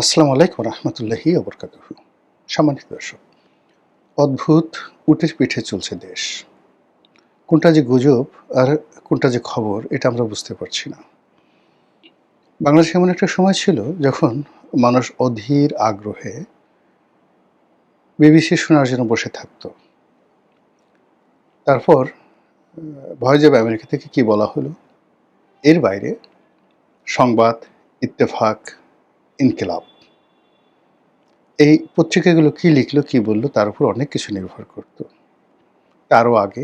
আসসালামু আলাইকুম রহমতুল্লাহি ওবরকাতুহু। সম্মানিত দর্শক, অদ্ভুত উটের পিঠে চলছে দেশ। কোনটা যে গুজব আর কোনটা যে খবর এটা আমরা বুঝতে পারছি না। বাংলাদেশে এমন একটা সময় ছিল যখন মানুষ অধীর আগ্রহে বিবিসি শোনার জন্য বসে থাকত। তারপর ভয় যাবে আমেরিকা থেকে কি বলা হলো, এর বাইরে সংবাদ, ইত্তেফাক, ইনকিলাব, এই পত্রিকাগুলো কি লিখলো কি বললো তার উপর অনেক কিছু নির্ভর করত। তারও আগে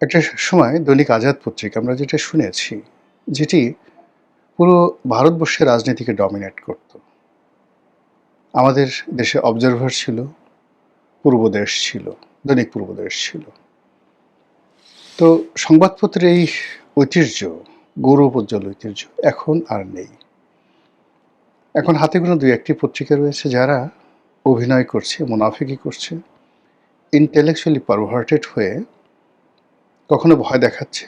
একটা সময় দৈনিক আজাদ পত্রিকা আমরা যেটা শুনেছি, যেটি পুরো ভারতবর্ষের রাজনীতিকে ডমিনেট করত। আমাদের দেশে অবজারভার ছিল, পূর্বদেশ ছিল, দৈনিক পূর্বদেশ ছিল। তো সংবাদপত্রের এই ঐতিহ্য, গৌরবোজ্জ্বল ঐতিহ্য এখন আর নেই। এখন হাতে গোনা দুই একটি পত্রিকা রয়েছে যারা অভিনয় করছে, মুনাফিকি করছে, ইন্টেলেকচুয়ালি পারভার্টেড হয়ে কখনো ভয় দেখাচ্ছে,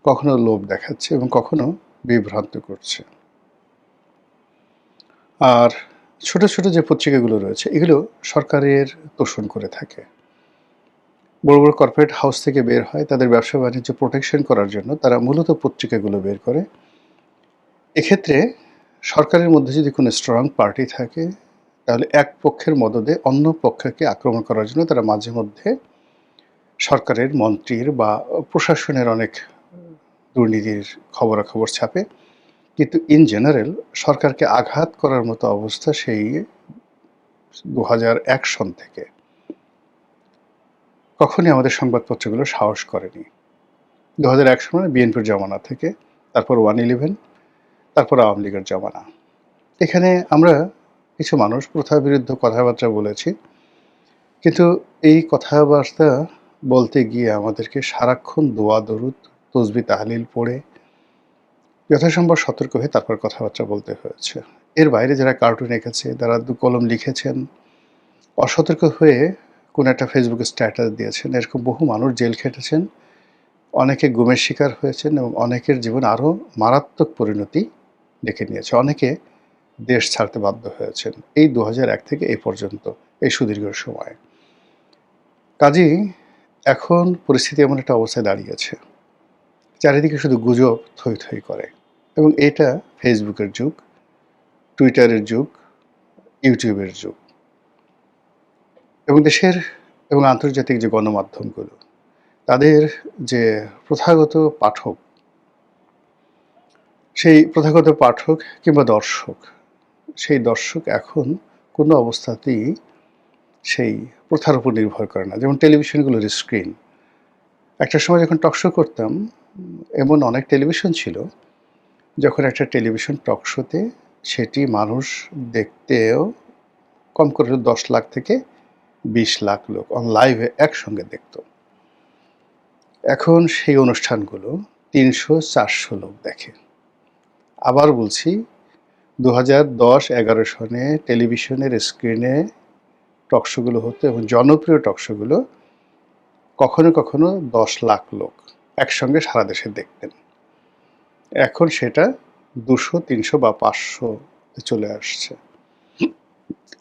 কখনো লোভ দেখাচ্ছে এবং কখনো বিভ্রান্ত করছে। আর ছোট ছোট যে পত্রিকাগুলো রয়েছে এগুলো সরকারের তোষণ করে থাকে। বড় বড় কর্পোরেট হাউস থেকে বের হয় তাদের ব্যবসা বাণিজ্য প্রোটেকশন করার জন্য, তারা মূলত পত্রিকাগুলো বের করে। এক্ষেত্রে সরকারের মধ্যে যদি কোনো স্ট্রং পার্টি থাকে তাহলে এক পক্ষের মদদে অন্য পক্ষকে আক্রমণ করার জন্য তারা মাঝে মধ্যে সরকারের মন্ত্রীর বা প্রশাসনের অনেক দুর্নীতির খবরাখবর ছাপে। কিন্তু ইন জেনারেল সরকারকে আঘাত করার মতো অবস্থা সেই ২০০১ সন থেকে কখনই আমাদের সংবাদপত্রগুলো সাহস করেনি। ২০০১ সনে বিএনপির জমানা থেকে, তারপর 111, তারপর আওয়ামী লীগের জমানা। এখানে আমরা কিছু মানুষ প্রথা বিরুদ্ধ কথাবার্তা বলেছি, কিন্তু এই কথাবার্তা বলতে গিয়ে আমাদেরকে সারাক্ষণ দোয়া দরুদ তসবি তাহলিল পড়ে যথাসম্ভব সতর্ক হয়ে তারপর কথাবার্তা বলতে হয়েছে। এর বাইরে যারা কার্টুন এঁকেছে, যারা দু কলম লিখেছেন, অসতর্ক হয়ে কোনো একটা ফেসবুকে স্ট্যাটাস দিয়েছেন, এরকম বহু মানুষ জেল খেটেছেন, অনেকে গুমের শিকার হয়েছেন এবং অনেকের জীবন আরও মারাত্মক পরিণতি ডেকে নিয়েছে। অনেকে দেশ ছাড়তে বাধ্য হয়েছেন এই ২০০১ থেকে এই পর্যন্ত, এই সুদীর্ঘ সময়ে। কাজেই এখন পরিস্থিতি এমন একটা অবস্থায় দাঁড়িয়েছে, চারিদিকে শুধু গুজব থই থই করে। এবং এটা ফেসবুকের যুগ, টুইটারের যুগ, ইউটিউবের যুগ। এবং দেশের এবং আন্তর্জাতিক যে গণমাধ্যমগুলো, তাদের যে প্রথাগত পাঠক, সেই প্রথাগত পাঠক কিংবা দর্শক, সেই দর্শক এখন কোনো অবস্থাতেই সেই প্রথার উপর নির্ভর করে না। যেমন টেলিভিশনগুলোর স্ক্রিন। একটা সময় যখন টকশো করতাম, এমন অনেক টেলিভিশন ছিল যখন একটা টেলিভিশন টকশোতে সেটি মানুষ দেখতেও কম করে ১০ লাখ থেকে ২০ লাখ লোক অন লাইভে একসঙ্গে দেখত। এখন সেই অনুষ্ঠানগুলো ৩০০-৪০০ লোক দেখে। আবার বলছি, ২০১০-১১ সনে টেলিভিশনের স্ক্রিনে টকশোগুলো হতো এবং জনপ্রিয় টকশোগুলো কখনো কখনো ১০ লাখ লোক একসঙ্গে সারা দেশে দেখতেন। এখন সেটা ২০০, ৩০০ বা ৫০০ চলে আসছে।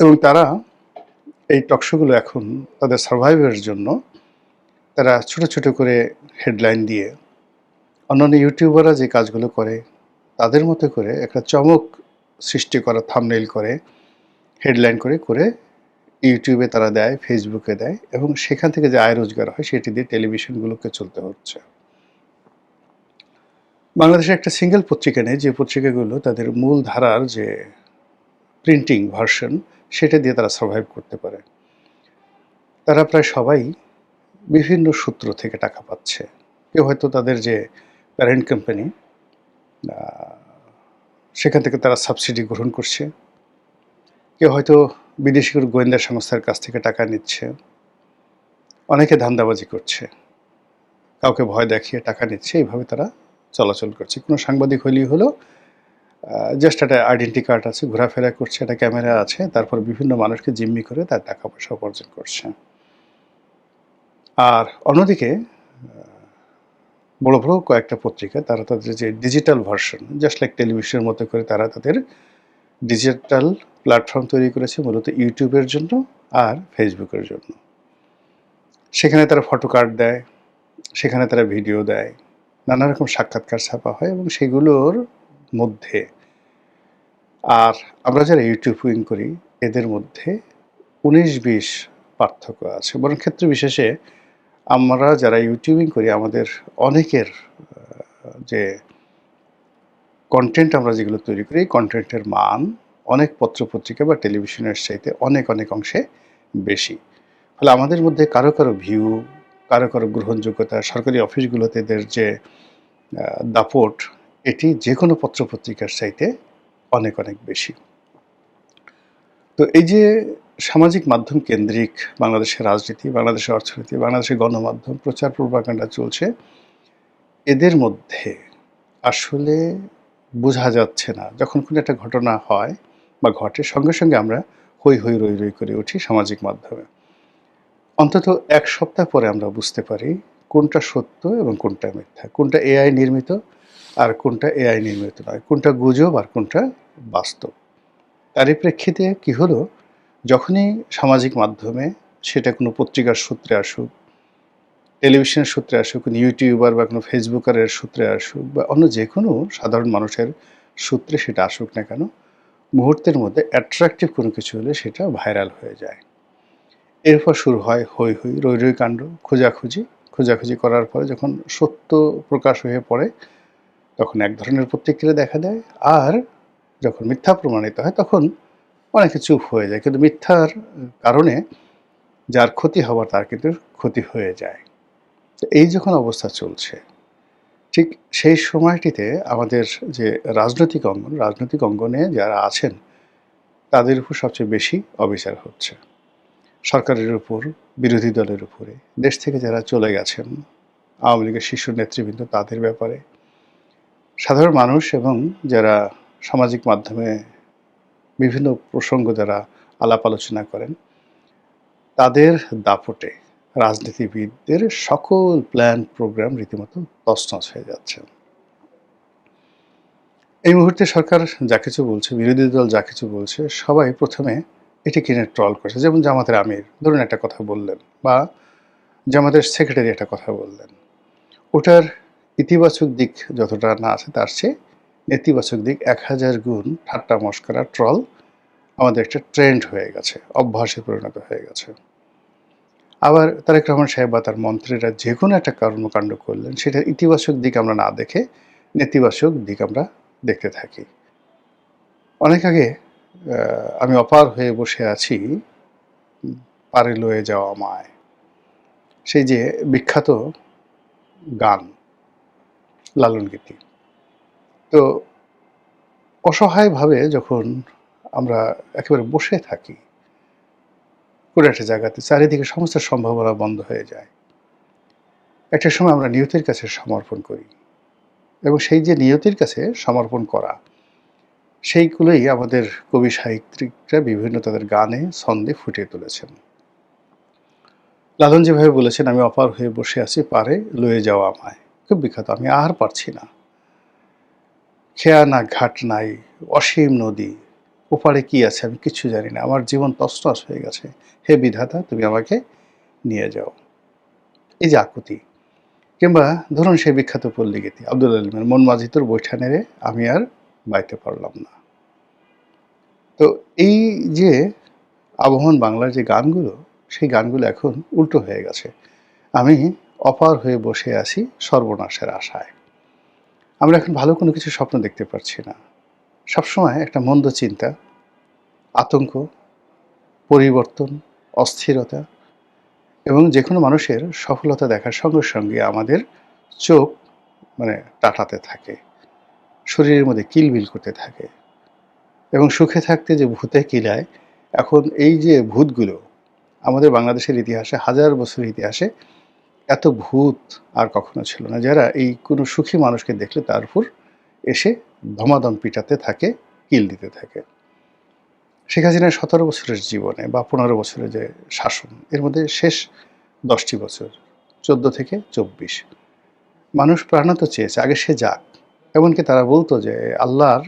এবং তারা এই টকশোগুলো এখন তাদের সারভাইভের জন্য তারা ছোট ছোট করে হেডলাইন দিয়ে, অন্যান্য ইউটিউবাররা যে কাজগুলো করে তাদের মতো করে একটা চমক সৃষ্টি করা থাম্বনেইল করে, হেডলাইন করে করে ইউটিউবে তারা দেয়, ফেসবুকে দেয় এবং সেখান থেকে যে আয় রোজগার হয় সেটি দিয়ে টেলিভিশনগুলোকে চলতে হচ্ছে। বাংলাদেশে একটা সিঙ্গেল পত্রিকা নেই যে পত্রিকাগুলো তাদের মূল ধারার যে প্রিন্টিং ভার্সন সেটা দিয়ে তারা সারভাইভ করতে পারে। তারা প্রায় সবাই বিভিন্ন সূত্র থেকে টাকা পাচ্ছে। কেউ হয়তো তাদের যে প্যারেন্ট কোম্পানি, সেখান থেকে তারা সাবসিডি গ্রহণ করছে। কেউ হয়তো বিদেশি কোনো গোয়েন্দা সংস্থার কাছ থেকে টাকা নিচ্ছে। অনেকে ধান্দাবাজি করছে, কাউকে ভয় দেখিয়ে টাকা নিচ্ছে, এইভাবে তারা চলাচল করছে। কোনো সাংবাদিক হলেই হলো জাস্ট একটা আইডেন্টি কার্ড আছে, ঘোরাফেরা করছে, একটা ক্যামেরা আছে, তারপর বিভিন্ন মানুষকে জিম্মি করে তার টাকা পয়সা উপার্জন করছে। আর অন্যদিকে বড় বড় কয়েকটা পত্রিকা তারা তাদের যে ডিজিটাল ভার্সন, জাস্ট লাইক টেলিভিশনের মতো করে তারা তাদের ডিজিটাল প্ল্যাটফর্ম তৈরি করেছে মূলত ইউটিউবের জন্য আর ফেসবুকের জন্য। সেখানে তারা ফটো কার্ড দেয়, সেখানে তারা ভিডিও দেয়, নানা রকম সাক্ষাৎকার ছাপা হয় এবং সেগুলোর মধ্যে আর আমরা যারা ইউটিউবিং করি এদের মধ্যে ১৯-২০ পার্থক্য আছে। বরং ক্ষেত্র বিশেষে আমরা যারা ইউটিউবিং করি আমাদের অনেকের যে কনটেন্ট আমরা যেগুলো তৈরি করি, কনটেন্টের মান অনেক পত্র-পত্রিকা বা টেলিভিশনের চাইতে অনেক অংশে বেশি। ফলে আমাদের মধ্যে কারো ভিউ, কারো গ্রহণযোগ্যতা, সরকারি অফিসগুলোতে এদের যে দাপট, এটি যেকোনো পত্র-পত্রিকার চাইতে অনেক বেশি। তো এই যে সামাজিক মাধ্যম কেন্দ্রিক বাংলাদেশের রাজনীতি, বাংলাদেশের অর্থনীতি, বাংলাদেশের গণমাধ্যম, প্রচার প্রপাগান্ডা চলছে, এদের মধ্যে আসলে বোঝা যাচ্ছে না। যখন কোনো একটা ঘটনা হয় বা ঘটে সঙ্গে আমরা হৈ রই করে উঠি সামাজিক মাধ্যমে। অন্তত ১ সপ্তাহ পরে আমরা বুঝতে পারি কোনটা সত্য এবং কোনটা মিথ্যা, কোনটা এআই নির্মিত আর কোনটা এআই নির্মিত নয়, কোনটা গুজব আর কোনটা বাস্তব। তারই প্রেক্ষিতে কি হলো, যখনই সামাজিক মাধ্যমে সেটা কোনো পত্রিকার সূত্রে আসুক, টেলিভিশনের সূত্রে আসুক, কোনো ইউটিউবার বা কোনো ফেসবুকারের সূত্রে আসুক বা অন্য যেকোনো সাধারণ মানুষের সূত্রে সেটা আসুক না কেন, মুহূর্তের মধ্যে অ্যাট্রাকটিভ কোনো কিছু হলে সেটা ভাইরাল হয়ে যায়। এরপর শুরু হয় হৈ রই কাণ্ড, খোঁজাখুঁজি করার পরে যখন সত্য প্রকাশ হয়ে পড়ে তখন এক ধরনের প্রতিক্রিয়া দেখা দেয়, আর যখন মিথ্যা প্রমাণিত হয় তখন অনেকে চুপ হয়ে যায়। কিন্তু মিথ্যার কারণে যার ক্ষতি হবার তার কিন্তু ক্ষতি হয়ে যায়। তো এই যখন অবস্থা চলছে, ঠিক সেই সময়টিতে আমাদের যে রাজনৈতিক অঙ্গনে যারা আছেন তাদের উপর সবচেয়ে বেশি অবিচার হচ্ছে। সরকারের উপর, বিরোধী দলের উপরে, দেশ থেকে যারা চলে গেছেন, আওয়ামী লীগের শীর্ষ নেতৃবৃন্দ তাদের ব্যাপারে, সাধারণ মানুষ এবং যারা সামাজিক মাধ্যমে বিভিন্ন প্রসঙ্গ যারা আলাপ আলোচনা করেন, তাদের দাপটে রাজনীতিবিদদের সকল প্ল্যান প্রোগ্রাম রীতিমতো তছনছ হয়ে যাচ্ছে। এই মুহূর্তে সরকার যা কিছু বলছে, বিরোধী দল যা কিছু বলছে, সবাই প্রথমে এটিকে নিয়ে ট্রল করছে। যেমন জামাতের আমির ধরুন একটা কথা বললেন বা জামাতের সেক্রেটারি একটা কথা বললেন। ওটার ইতিবাচক দিক যতটা না আছে তার চেয়ে নেতিবাচক দিক ১০০০ গুণ ঠাট্টা মশকরা ট্রল আমাদের একটা ট্রেন্ড হয়ে গেছে, অভ্যাসে পরিণত হয়ে গেছে। আবার তারেক রহমান সাহেব বা তার মন্ত্রীরা যেকোনো একটা কর্মকাণ্ড করলেন সেটার ইতিবাচক দিক আমরা না দেখে নেতিবাচক দিক আমরা দেখতে থাকি। অনেক আগে আমি অপার হয়ে বসে আছি পারে লয়ে যাওয়া আমায়, সেই যে বিখ্যাত গান, লালন গীতি। তো অসহায়ভাবে যখন আমরা একেবারে বসে থাকি কোনো একটা জায়গাতে, চারিদিকে সমস্ত সম্ভাবনা বন্ধ হয়ে যায়, একটা সময় আমরা নিয়তির কাছে সমর্পণ করি এবং সেই যে নিয়তির কাছে সমর্পণ করা, সেইগুলোই আমাদের কবি সাহিত্যিকরা বিভিন্ন তাদের গানে ছন্দে ফুটিয়ে তুলেছেন। লালন যেভাবে বলেছেন, আমি অপার হয়ে বসে আছি পারে লয়ে যাওয়া আমায়, খুব বিখ্যাত। আমি আর পারছি না, খেয়া না ঘাট নাই, অসীম নদী, ওপারে কি আছে আমি কিছু জানি না, আমার জীবন তছনছ হয়ে গেছে, হে বিধাতা তুমি আমাকে নিয়ে যাও। এই যে আকুতি, কিংবা ধরুন সেই বিখ্যাত পল্লী গীতি আব্দুল আলিমের, মন মাঝি তোর বৈঠা নেড়ে আমি আর বাইতে পারলাম না। তো এই যে আবহমান বাংলার যে গানগুলো, সেই গানগুলো এখন উল্টো হয়ে গেছে। আমি অপার হয়ে বসে আছি সর্বনাশের আশায়। আমরা এখন ভালো কোনো কিছু স্বপ্ন দেখতে পারছি না। সবসময় একটা মন্দ চিন্তা, আতঙ্ক, পরিবর্তন, অস্থিরতা এবং যেকোনো মানুষের সফলতা দেখার সঙ্গে আমাদের চোখ টাটাতে থাকে, শরীরের মধ্যে কিলবিল করতে থাকে এবং সুখে থাকতে যে ভূতে কিলায়, এখন এই যে ভূতগুলো আমাদের বাংলাদেশের ইতিহাসে, হাজার বছরের ইতিহাসে এত ভূত আর কখনো ছিল না, যারা এই কোনো সুখী মানুষকে দেখলে তার উপর এসে ধমাধম পিটাতে থাকে, কিল দিতে থাকে। শেখ হাসিনার ১৭ বছরের জীবনে বা ১৫ বছরের যে শাসন, এর মধ্যে শেষ ১০টি বছর ১৪ থেকে ২৪ মানুষ প্রাণত চেয়েছে আগে সে যাক। এমনকি তারা বলতো যে আল্লাহর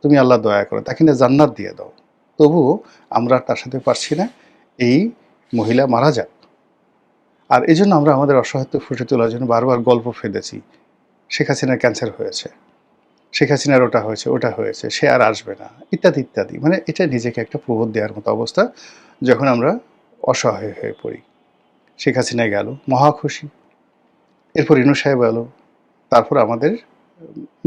তুমি আল্লাহ দয়া করো, তাকে না জান্নাত দিয়ে দাও। তবুও আমরা তার সাথে পারছি না, এই মহিলা মারা যাক। আর এজন্য আমরা আমাদের অসহায়ত্ব ফুটে তোলার জন্য বারবার গল্প ফেলেছি। শেখ হাসিনার ক্যান্সার হয়েছে, শেখ হাসিনার ওটা হয়েছে, ওটা হয়েছে, সে আর আসবে না, ইত্যাদি ইত্যাদি। মানে এটা নিজেকে একটা প্রবোধ দেওয়ার মতো অবস্থা, যখন আমরা অসহায় হয়ে পড়ি। শেখ হাসিনা গেল, মহা খুশি। এরপর ইনু সাহেব এলো, তারপর আমাদের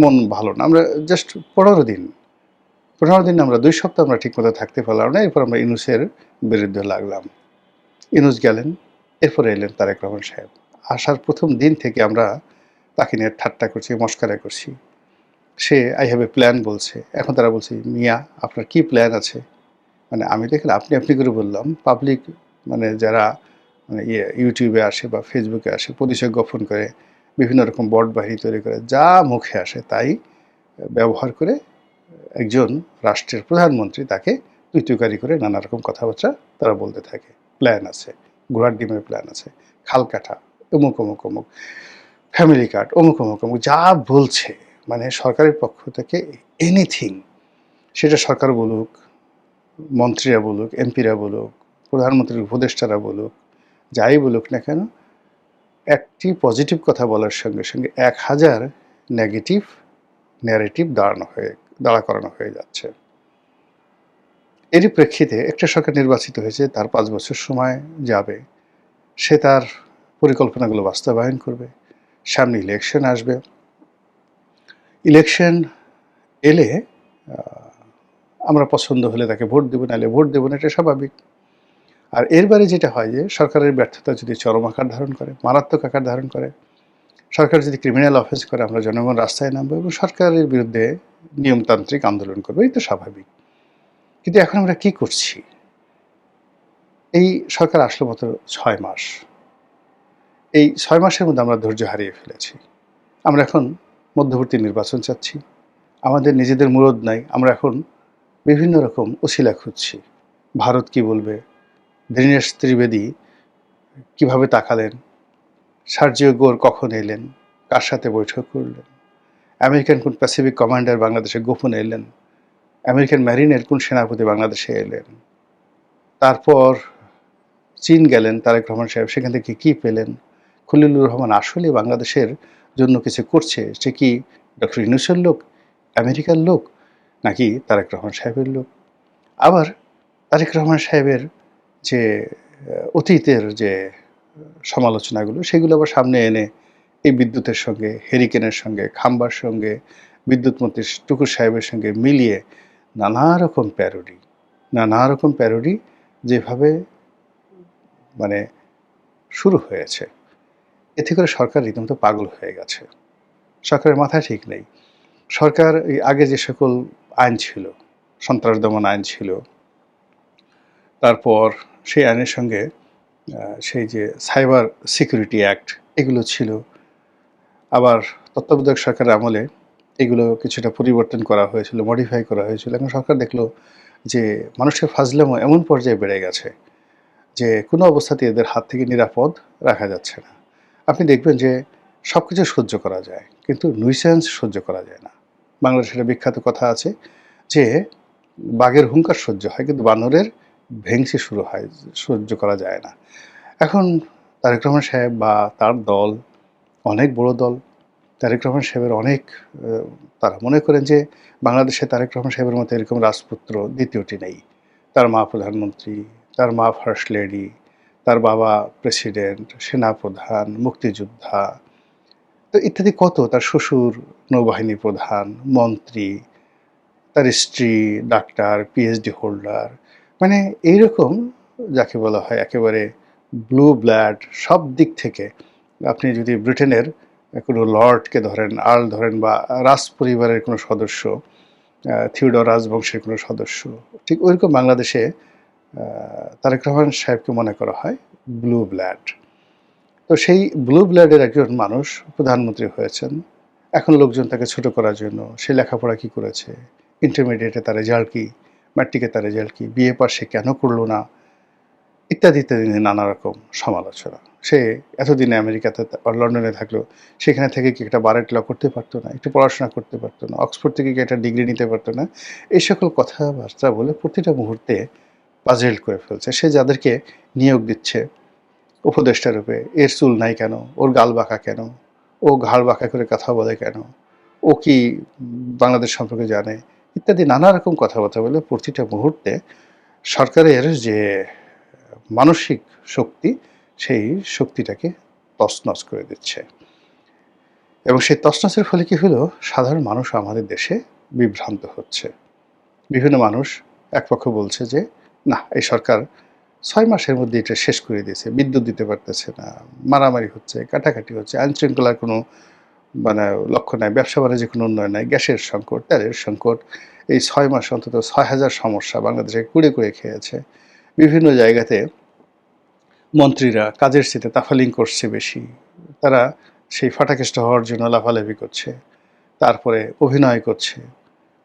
মন ভালো না। আমরা জাস্ট 15 দিন আমরা 2 সপ্তাহ আমরা ঠিকমতো থাকতে পারলাম না। এরপর আমরা ইনুসের বিরুদ্ধে লাগলাম। ইনুস গেলেন, এরপরে এলেন তারেক রহমান সাহেব। আসার প্রথম দিন থেকে আমরা তাকে নিয়ে ঠাট্টা করছি, মশকরা করছি। Say I have a plan বলছে। এখন তারা বলছে, মিয়া আপনার কি প্ল্যান আছে? মানে আমি দেখেন আপনি করে বললাম, পাবলিক মানে যারা মানে ইউটিউবে আসে বা ফেসবুকে আসে, পরিচয় গোপন করে বিভিন্ন রকম বট বাহিনী তৈরি করে যা মুখে আসে তাই ব্যবহার করে একজন রাষ্ট্রের প্রধানমন্ত্রী তাকে তুই-তুকারি করে নানা রকম কথাবার্তা তারা বলতে থাকে। প্ল্যান আছে, ঘোড়ার ডিমের প্ল্যান আছে, খাল কাটা, অমুক অমুক অমুক, ফ্যামিলি কার্ড, অমুক অমুক অমুক, যা বলছে মানে সরকারের পক্ষ থেকে এনিথিং, সেটা সরকার বলুক, মন্ত্রীরা বলুক, এমপিরা বলুক, প্রধানমন্ত্রীর উপদেষ্টারা বলুক, যাই বলুক না কেন, একটি পজিটিভ কথা বলার সঙ্গে সঙ্গে 1000 নেগেটিভ ন্যারেটিভ দাঁড়া করানো হয়ে যাচ্ছে। এরই প্রেক্ষিতে একটা সরকার নির্বাচিত হয়েছে, তার 5 বছর সময় যাবে, সে তার পরিকল্পনাগুলো বাস্তবায়ন করবে। সামনে ইলেকশন আসবে, ইলেকশন এলে আমরা পছন্দ হলে তাকে ভোট দেবো, নাহলে ভোট দেবো না, এটা স্বাভাবিক। আর এর বাইরে যেটা হয় যে সরকারের ব্যর্থতা যদি চরম আকার ধারণ করে, মারাত্মক আকার ধারণ করে, সরকার যদি ক্রিমিনাল অফেন্স করে, আমরা জনগণ রাস্তায় নামবো এবং সরকারের বিরুদ্ধে নিয়মতান্ত্রিক আন্দোলন করবো, এই তো স্বাভাবিক। কিন্তু এখন আমরা কি করছি? এই সরকার আসলো মাত্র 6 মাস। এই 6 মাসের মধ্যে আমরা ধৈর্য হারিয়ে ফেলেছি। আমরা এখন মধ্যবর্তী নির্বাচন চাচ্ছি, আমাদের নিজেদের মুরদ নাই। আমরা এখন বিভিন্ন রকম উছিলা খুঁজছি। ভারত কি বলবে, দীনেশ ত্রিবেদী কিভাবে তাকালেন, সার্জিও গোর কখন এলেন, কার সাথে বৈঠক করলেন, আমেরিকান কোন প্যাসিফিক কমান্ডার বাংলাদেশে গোপনে এলেন, আমেরিকান ম্যারিনের কোন সেনাপতি বাংলাদেশে এলেন, তারপর চীন গেলেন তারেক রহমান সাহেব, সেখান থেকে কী পেলেন, খলিলুর রহমান আসলে বাংলাদেশের জন্য কিছু করছে, সে কি ডক্টর ইউনূসের লোক, আমেরিকার লোক, নাকি তারেক রহমান সাহেবের লোক? আবার তারেক রহমান সাহেবের যে অতীতের যে সমালোচনাগুলো, সেগুলো আবার সামনে এনে এই বিদ্যুতের সঙ্গে, হেরিকেনের সঙ্গে, খাম্বার সঙ্গে, বিদ্যুৎ মন্ত্রী টুকুর সাহেবের সঙ্গে মিলিয়ে নানা রকম প্যারোডি যেভাবে মানে শুরু হয়েছে, এতে করে সরকার রীতিমতো পাগল হয়ে গেছে। সরকারের মাথায় ঠিক নেই। সরকার এই আগে যে সকল আইন ছিল, সন্ত্রাস দমন আইন ছিল, তারপর সেই আইনের সঙ্গে সেই যে সাইবার সিকিউরিটি অ্যাক্ট, এগুলো ছিল। আবার তত্ত্বাবধায়ক সরকারের আমলে এগুলো কিছুটা পরিবর্তন করা হয়েছিল, মডিফাই করা হয়েছিল। এখন সরকার দেখলো যে মানুষের ফাজলামো এমন পর্যায়ে বেড়ে গেছে যে কোনো অবস্থাতেই এদের হাত থেকে নিরাপদ রাখা যাচ্ছে না। আপনি দেখবেন যে সব কিছু সহ্য করা যায়, কিন্তু নুইসেন্স সহ্য করা যায় না। বাংলাদেশের একটা বিখ্যাত কথা আছে যে বাঘের হুঙ্কার সহ্য হয়, কিন্তু বানরের ভেংসি শুরু হয়, সহ্য করা যায় না। এখন তারেক রহমান সাহেব বা তার দল, অনেক বড় দল, তারেক রহমান সাহেবের অনেক তারা মনে করেন যে বাংলাদেশে তারেক রহমান সাহেবের মতো এরকম রাজপুত্র দ্বিতীয়টি নেই। তার মা প্রধানমন্ত্রী, তার মা ফার্স্ট লেডি, তার বাবা প্রেসিডেন্ট, সেনাপ্রধান, মুক্তিযোদ্ধা, তো ইত্যাদি কত, তার শ্বশুর নৌবাহিনী প্রধান, মন্ত্রী, তার স্ত্রী ডাক্তার, পিএইচডি হোল্ডার, মানে এইরকম যাকে বলা হয় একেবারে ব্লু ব্লাড সব দিক থেকে। আপনি যদি ব্রিটেনের কোনো লর্ডকে ধরেন, আর্ল ধরেন, বা রাজ পরিবারের কোনো সদস্য, থিওডর রাজবংশের কোনো সদস্য, ঠিক ওইরকম বাংলাদেশে তারেক রহমান সাহেবকে মনে করা হয় ব্লু ব্লাড। তো সেই ব্লু ব্লাডের একজন মানুষ প্রধানমন্ত্রী হয়েছেন। এখন লোকজন তাকে ছোট করার জন্য, সে লেখাপড়া কী করেছে, ইন্টারমিডিয়েটে তার রেজাল্ট কী, ম্যাট্রিকে তার রেজাল্ট কী, বিএ পাস সে কেন করলো না, ইত্যাদি ইত্যাদি নানা রকম সমালোচনা। সে এতদিনে আমেরিকাতে লন্ডনে থাকলো, সেখানে থেকে কি একটা বারেট ল করতে পারতো না? একটু পড়াশোনা করতে পারতো না? অক্সফোর্ড থেকে কি একটা ডিগ্রি নিতে পারতো না? এই সকল কথাবার্তা বলে প্রতিটা মুহূর্তে পাজেল করে ফেলছে। সে যাদেরকে নিয়োগ দিচ্ছে উপদেষ্টা রূপে, এর চুল নাই কেন? ওর গাল বাঁকা কেন? ও ঘাড় বাঁকা করে কথা বলে কেন? ও কি বাংলাদেশ সম্পর্কে জানে? ইত্যাদি নানা রকম কথাবার্তা বলে প্রতিটা মুহূর্তে সরকারের যে মানসিক শক্তি, সেই শক্তিটাকে তছনছ করে দিচ্ছে। এবং সেই তছনছের ফলে কি হলো? সাধারণ মানুষ আমাদের দেশে বিভ্রান্ত হচ্ছে। বিভিন্ন মানুষ একপক্ষ বলছে যে, "না, এই সরকার ৬ মাসের মধ্যে এটা শেষ করে দিয়েছে। বিদ্যুৎ দিতে পারতেছে না। মারামারি হচ্ছে, কাটাকাটি হচ্ছে, আইনশৃঙ্খলার কোনো মানে লক্ষ্য নাই, ব্যবসা-বাণিজ্যে কোনো উন্নয়ন নাই, গ্যাসের সংকট, তেলের সংকট। এই ৬ মাসে অন্তত ৬,০০০ সমস্যা বাংলাদেশে কুরে, কুরে খেয়েছে।" বিভিন্ন জায়গাতে মন্ত্রীরা কাজের চেয়ে তাফালিং করছে বেশি। তারা সেই ফাটাকেষ্ট হওয়ার জন্য লাফালাফি করছে। তারপরে অভিনয় করছে,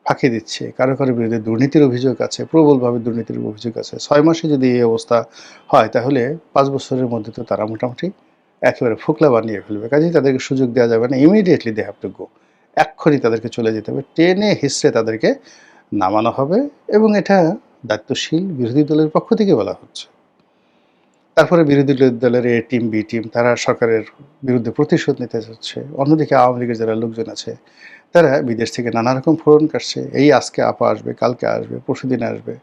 ফাঁকি দিচ্ছে। কারো, কারো বিরুদ্ধে দুর্নীতির অভিযোগ আছে, প্রবলভাবে দুর্নীতির অভিযোগ আছে। ৬ মাসে যদি এই অবস্থা হয় তাহলে ৫ বছরের মধ্যে তো তারা মোটামুটি একেবারে ফোকলা বানিয়ে ফেলবে। কাজেই তাদেরকে সুযোগ দেওয়া যাবে না। Immediately they have to go. এক্ষুনি তাদেরকে চলে যেতে হবে। টেনে হিঁচড়ে তাদেরকে নামানো হবে এবং এটা দায়িত্বশীল বিরোধী দলের পক্ষ থেকে বলা হচ্ছে। তারপরে বিরোধী দলের এ টিম, বি টিম তারা সরকারের বিরুদ্ধে প্রতিশোধ নিতে চাচ্ছে। অন্যদিকে আওয়ামী লীগের যারা লোকজন আছে, তারা বিদেশ থেকে নানা রকম ফোড়ন কাটছে। এই আজকে আপা আসবে, কালকে আসবে, পরশুদিন আসবে।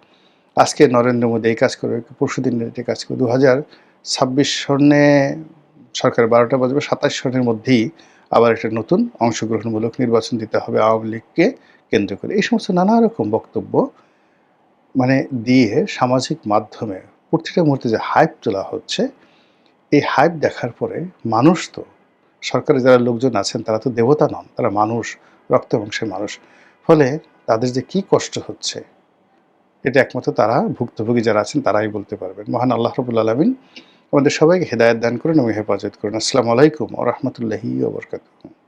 আজকে নরেন্দ্র মোদি এই কাজ করবে, পরশুদিন এই কাজ করবে। ২০২৬ সনে সরকার ১২টা বাজবে, ২৭ সনের মধ্যেই আবার একটা নতুন অংশগ্রহণমূলক নির্বাচন দিতে হবে আওয়ামী লীগকে কেন্দ্র করে। এই সমস্ত নানা রকম বক্তব্য মানে দিয়ে সামাজিক মাধ্যমে প্রতিটা মুহূর্তে যে হাইপ তোলা হচ্ছে, এই হাইপ দেখার পরে মানুষ তো, সরকারের যারা লোকজন আছেন তারা তো দেবতা নন, তারা মানুষ, রক্ত মাংসের মানুষ। ফলে তাদের যে কি কষ্ট হচ্ছে, এটা একমাত্র তারা ভুক্তভোগী যারা আছেন তারাই বলতে পারবেন। মহান আল্লাহ রাব্বুল আলামিন আমাদের সবাইকে হেদায়েত দান করুন এবং হেফাজত করুন। আসসালামু আলাইকুম ওয়া রাহমাতুল্লাহি ওয়া বারাকাতুহু।